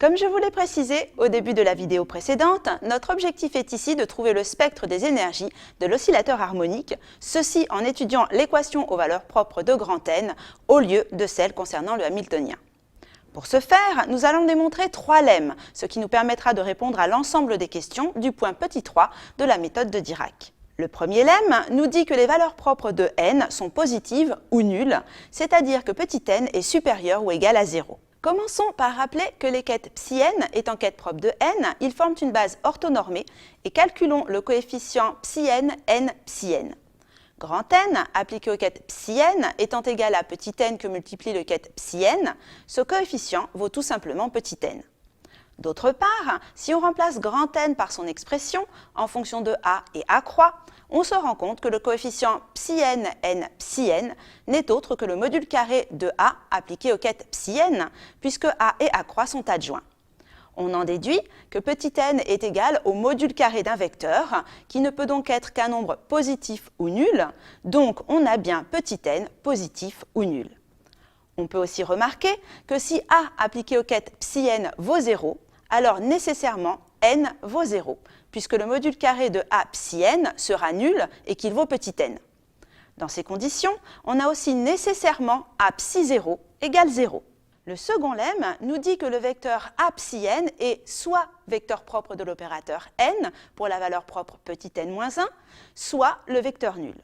Comme je vous l'ai précisé au début de la vidéo précédente, notre objectif est ici de trouver le spectre des énergies de l'oscillateur harmonique, ceci en étudiant l'équation aux valeurs propres de grand N au lieu de celle concernant le hamiltonien. Pour ce faire, nous allons démontrer trois lemmes, ce qui nous permettra de répondre à l'ensemble des questions du point petit 3 de la méthode de Dirac. Le premier lemme nous dit que les valeurs propres de n sont positives ou nulles, c'est-à-dire que petit n est supérieur ou égal à 0. Commençons par rappeler que les quêtes psi n étant quêtes propres de n, ils forment une base orthonormée et calculons le coefficient psi n, n psi n. Grand N, appliqué aux quêtes psi n, étant égal à petit n que multiplie le quête psi n, ce coefficient vaut tout simplement petit n. D'autre part, si on remplace grand N par son expression en fonction de a et a croix, on se rend compte que le coefficient psi n, n psi n n'est autre que le module carré de a appliqué aux quêtes psi n, puisque a et a croix sont adjoints. On en déduit que petit n est égal au module carré d'un vecteur, qui ne peut donc être qu'un nombre positif ou nul, donc on a bien petit n positif ou nul. On peut aussi remarquer que si a appliqué aux quêtes psi n vaut 0, alors nécessairement n vaut 0, puisque le module carré de a psi n sera nul et qu'il vaut petit n. Dans ces conditions, on a aussi nécessairement a psi 0 égale 0. Le second lemme nous dit que le vecteur a psi n est soit vecteur propre de l'opérateur n pour la valeur propre petit n moins 1, soit le vecteur nul.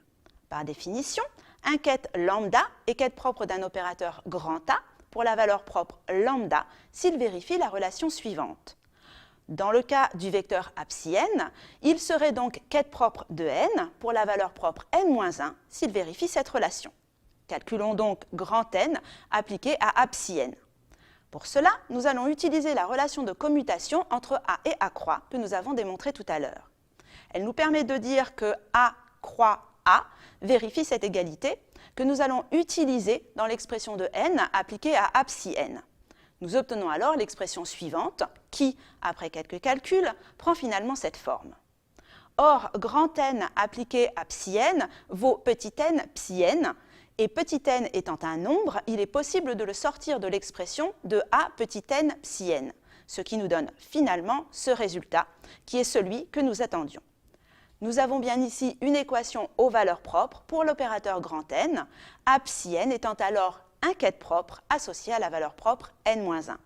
Par définition, un quête lambda est quête propre d'un opérateur grand A pour la valeur propre lambda s'il vérifie la relation suivante. Dans le cas du vecteur a psi n, il serait donc quête propre de n pour la valeur propre n-1 s'il vérifie cette relation. Calculons donc grand N appliqué à a psi n. Pour cela, nous allons utiliser la relation de commutation entre a et a croix que nous avons démontrée tout à l'heure. Elle nous permet de dire que a croix a vérifie cette égalité que nous allons utiliser dans l'expression de n appliquée à a psi n. Nous obtenons alors l'expression suivante qui, après quelques calculs, prend finalement cette forme. Or, grand N appliqué à psi n vaut petit n psi n, et petit n étant un nombre, il est possible de le sortir de l'expression de a petit n psi n, ce qui nous donne finalement ce résultat, qui est celui que nous attendions. Nous avons bien ici une équation aux valeurs propres pour l'opérateur grand N, a psi n étant alors un quête propre associé à la valeur propre n-1.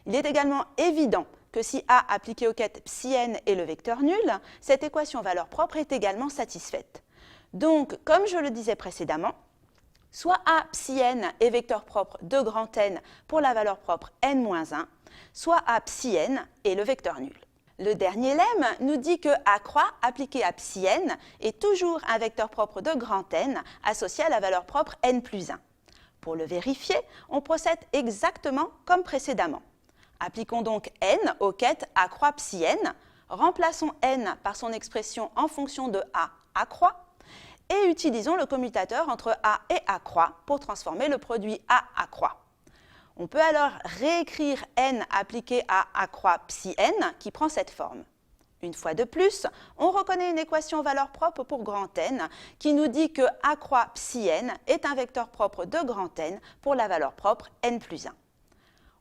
Il est également évident que si a appliqué aux quêtes psi n est le vecteur nul, cette équation valeur propre est également satisfaite. Donc, comme je le disais précédemment, soit a psi n est vecteur propre de grand N pour la valeur propre n-1, soit a psi n est le vecteur nul. Le dernier lemme nous dit que a croix appliqué à psi n est toujours un vecteur propre de grand N associé à la valeur propre n plus 1. Pour le vérifier, on procède exactement comme précédemment. Appliquons donc n aux quêtes a croix psi n, remplaçons n par son expression en fonction de a croix, et utilisons le commutateur entre a et a croix pour transformer le produit a croix. On peut alors réécrire n appliqué à a croix psi n qui prend cette forme. Une fois de plus, on reconnaît une équation valeur propre pour grand N qui nous dit que a croix psi n est un vecteur propre de grand N pour la valeur propre n plus 1.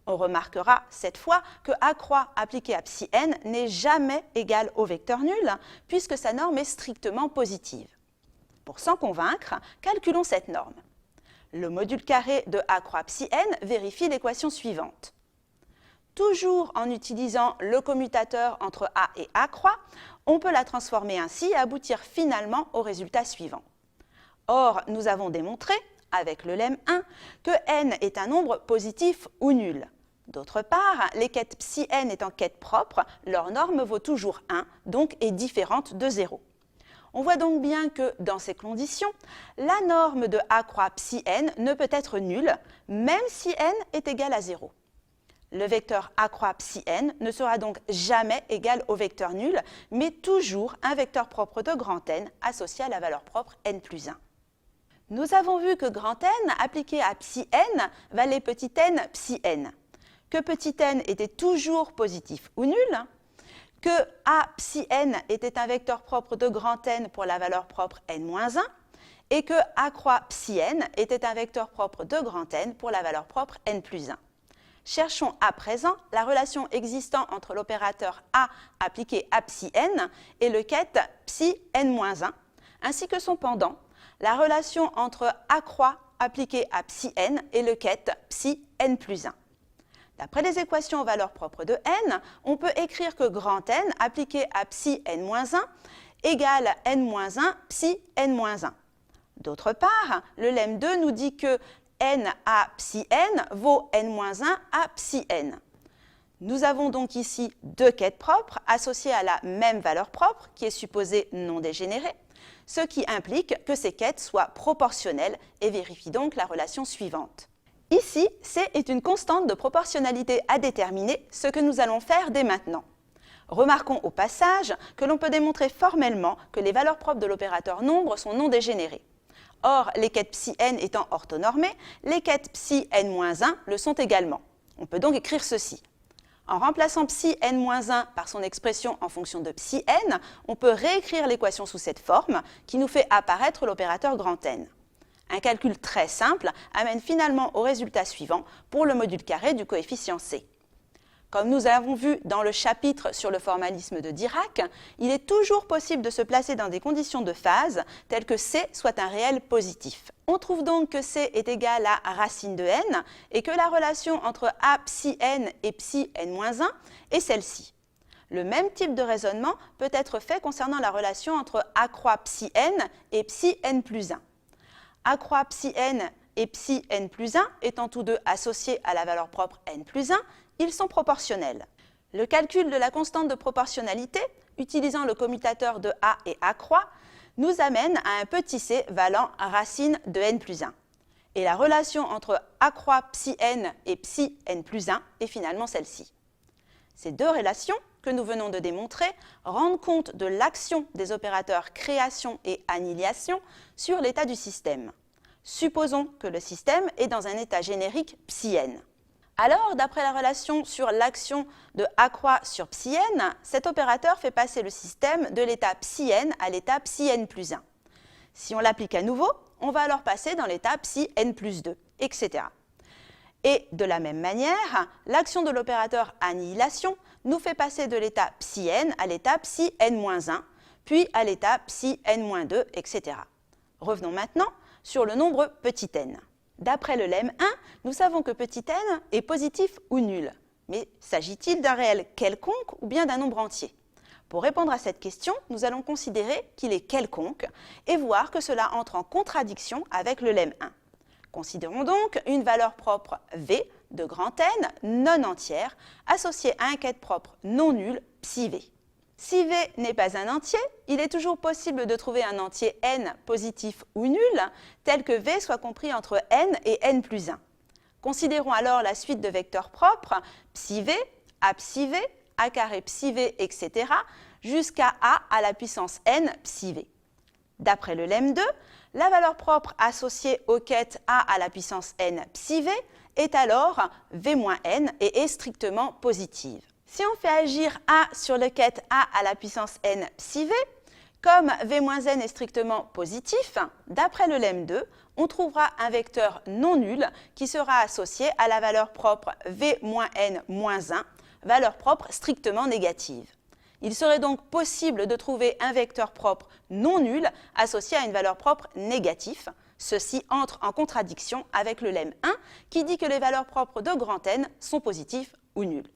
On remarquera cette fois que a croix appliqué à psi n n'est jamais égal au vecteur nul puisque sa norme est strictement positive. Pour s'en convaincre, calculons cette norme. Le module carré de a croix psi n vérifie l'équation suivante. Toujours en utilisant le commutateur entre a et a croix, on peut la transformer ainsi et aboutir finalement au résultat suivant. Or, nous avons démontré, avec le lemme 1, que n est un nombre positif ou nul. D'autre part, les quêtes psi n étant quêtes propres, leur norme vaut toujours 1, donc est différente de 0. On voit donc bien que, dans ces conditions, la norme de a croix psi n ne peut être nulle, même si n est égal à 0. Le vecteur a croix psi n ne sera donc jamais égal au vecteur nul, mais toujours un vecteur propre de grand N associé à la valeur propre n plus 1. Nous avons vu que grand N appliqué à psi n valait petit n psi n, que petit n était toujours positif ou nul, que a psi n était un vecteur propre de grand N pour la valeur propre n-1 et que a croix psi n était un vecteur propre de grand N pour la valeur propre n plus 1. Cherchons à présent la relation existant entre l'opérateur A appliqué à psi n et le ket psi n-1, ainsi que son pendant, la relation entre A croix appliqué à psi n et le ket psi n plus 1. D'après les équations aux valeurs propres de n, on peut écrire que grand N appliqué à psi n-1 égale n-1 psi n-1. D'autre part, le lemme 2 nous dit que n à psi n vaut n-1 à psi n. Nous avons donc ici deux quêtes propres associées à la même valeur propre qui est supposée non dégénérée, ce qui implique que ces quêtes soient proportionnelles et vérifie donc la relation suivante. Ici, C est une constante de proportionnalité à déterminer, ce que nous allons faire dès maintenant. Remarquons au passage que l'on peut démontrer formellement que les valeurs propres de l'opérateur nombre sont non dégénérées. Or, les quêtes psi n étant orthonormées, les quêtes psi n-1 le sont également. On peut donc écrire ceci. En remplaçant psi n-1 par son expression en fonction de psi n, on peut réécrire l'équation sous cette forme qui nous fait apparaître l'opérateur grand N. Un calcul très simple amène finalement au résultat suivant pour le module carré du coefficient C. Comme nous avons vu dans le chapitre sur le formalisme de Dirac, il est toujours possible de se placer dans des conditions de phase telles que C soit un réel positif. On trouve donc que C est égal à racine de n et que la relation entre A psi n et psi n-1 est celle-ci. Le même type de raisonnement peut être fait concernant la relation entre A croix psi n et psi n plus 1. A croix psi n et psi n plus 1 étant tous deux associés à la valeur propre n plus 1, ils sont proportionnels. Le calcul de la constante de proportionnalité, utilisant le commutateur de A et A croix, nous amène à un petit c valant racine de n plus 1. Et la relation entre A croix psi n et psi n plus 1 est finalement celle-ci. Ces deux relations, que nous venons de démontrer, rendent compte de l'action des opérateurs création et annihilation sur l'état du système. Supposons que le système est dans un état générique psi n. Alors, d'après la relation sur l'action de A croix sur psi n, cet opérateur fait passer le système de l'état psi n à l'état psi n plus 1. Si on l'applique à nouveau, on va alors passer dans l'état psi n plus 2, etc. Et de la même manière, l'action de l'opérateur annihilation nous fait passer de l'état psi n à l'état psi n-1, puis à l'état psi n-2, etc. Revenons maintenant sur le nombre petit n. D'après le lemme 1, nous savons que petit n est positif ou nul. Mais s'agit-il d'un réel quelconque ou bien d'un nombre entier? Pour répondre à cette question, nous allons considérer qu'il est quelconque et voir que cela entre en contradiction avec le lemme 1. Considérons donc une valeur propre V de grand N non entière associée à un quête propre non nul psi V. Si V n'est pas un entier, il est toujours possible de trouver un entier n positif ou nul, tel que V soit compris entre n et n plus 1. Considérons alors la suite de vecteurs propres psi V, A psi V, A carré psi V, etc. jusqu'à A à la puissance n psi V. D'après le lemme 2, la valeur propre associée au quête A à la puissance n psi V est alors V moins n et est strictement positive. Si on fait agir A sur le quête A à la puissance n psi V, comme V moins n est strictement positif, d'après le lemme 2, on trouvera un vecteur non nul qui sera associé à la valeur propre V moins n moins 1, valeur propre strictement négative. Il serait donc possible de trouver un vecteur propre non nul associé à une valeur propre négative. Ceci entre en contradiction avec le lemme 1 qui dit que les valeurs propres de grand N sont positives ou nulles.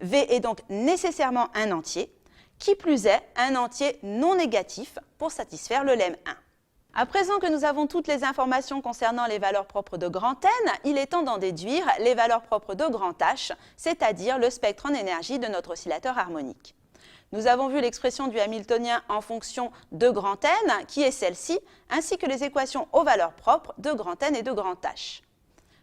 V est donc nécessairement un entier, qui plus est un entier non négatif pour satisfaire le lemme 1. À présent que nous avons toutes les informations concernant les valeurs propres de grand N, il est temps d'en déduire les valeurs propres de grand H, c'est-à-dire le spectre en énergie de notre oscillateur harmonique. Nous avons vu l'expression du Hamiltonien en fonction de grand N, qui est celle-ci, ainsi que les équations aux valeurs propres de grand N et de grand H.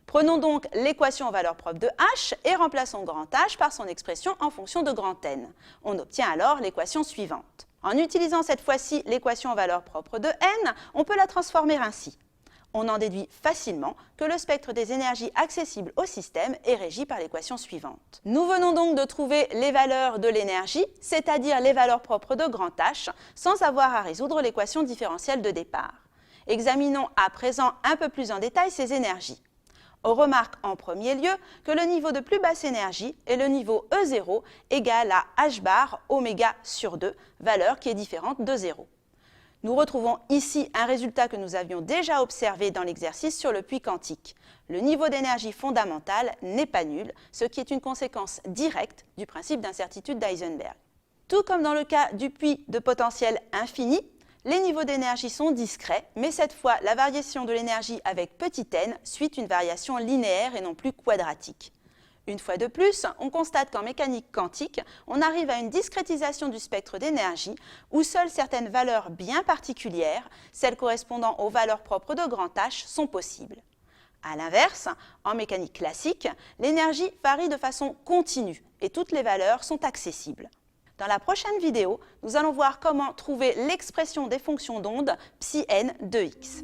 Prenons donc l'équation aux valeurs propres de H et remplaçons grand H par son expression en fonction de grand N. On obtient alors l'équation suivante. En utilisant cette fois-ci l'équation aux valeurs propres de N, on peut la transformer ainsi. On en déduit facilement que le spectre des énergies accessibles au système est régi par l'équation suivante. Nous venons donc de trouver les valeurs de l'énergie, c'est-à-dire les valeurs propres de grand H, sans avoir à résoudre l'équation différentielle de départ. Examinons à présent un peu plus en détail ces énergies. On remarque en premier lieu que le niveau de plus basse énergie est le niveau E0 égal à h bar oméga sur 2, valeur qui est différente de 0. Nous retrouvons ici un résultat que nous avions déjà observé dans l'exercice sur le puits quantique. Le niveau d'énergie fondamentale n'est pas nul, ce qui est une conséquence directe du principe d'incertitude d'Heisenberg. Tout comme dans le cas du puits de potentiel infini, les niveaux d'énergie sont discrets, mais cette fois, la variation de l'énergie avec petit n suit une variation linéaire et non plus quadratique. Une fois de plus, on constate qu'en mécanique quantique, on arrive à une discrétisation du spectre d'énergie où seules certaines valeurs bien particulières, celles correspondant aux valeurs propres de grand H, sont possibles. A l'inverse, en mécanique classique, l'énergie varie de façon continue et toutes les valeurs sont accessibles. Dans la prochaine vidéo, nous allons voir comment trouver l'expression des fonctions d'onde psi n de x.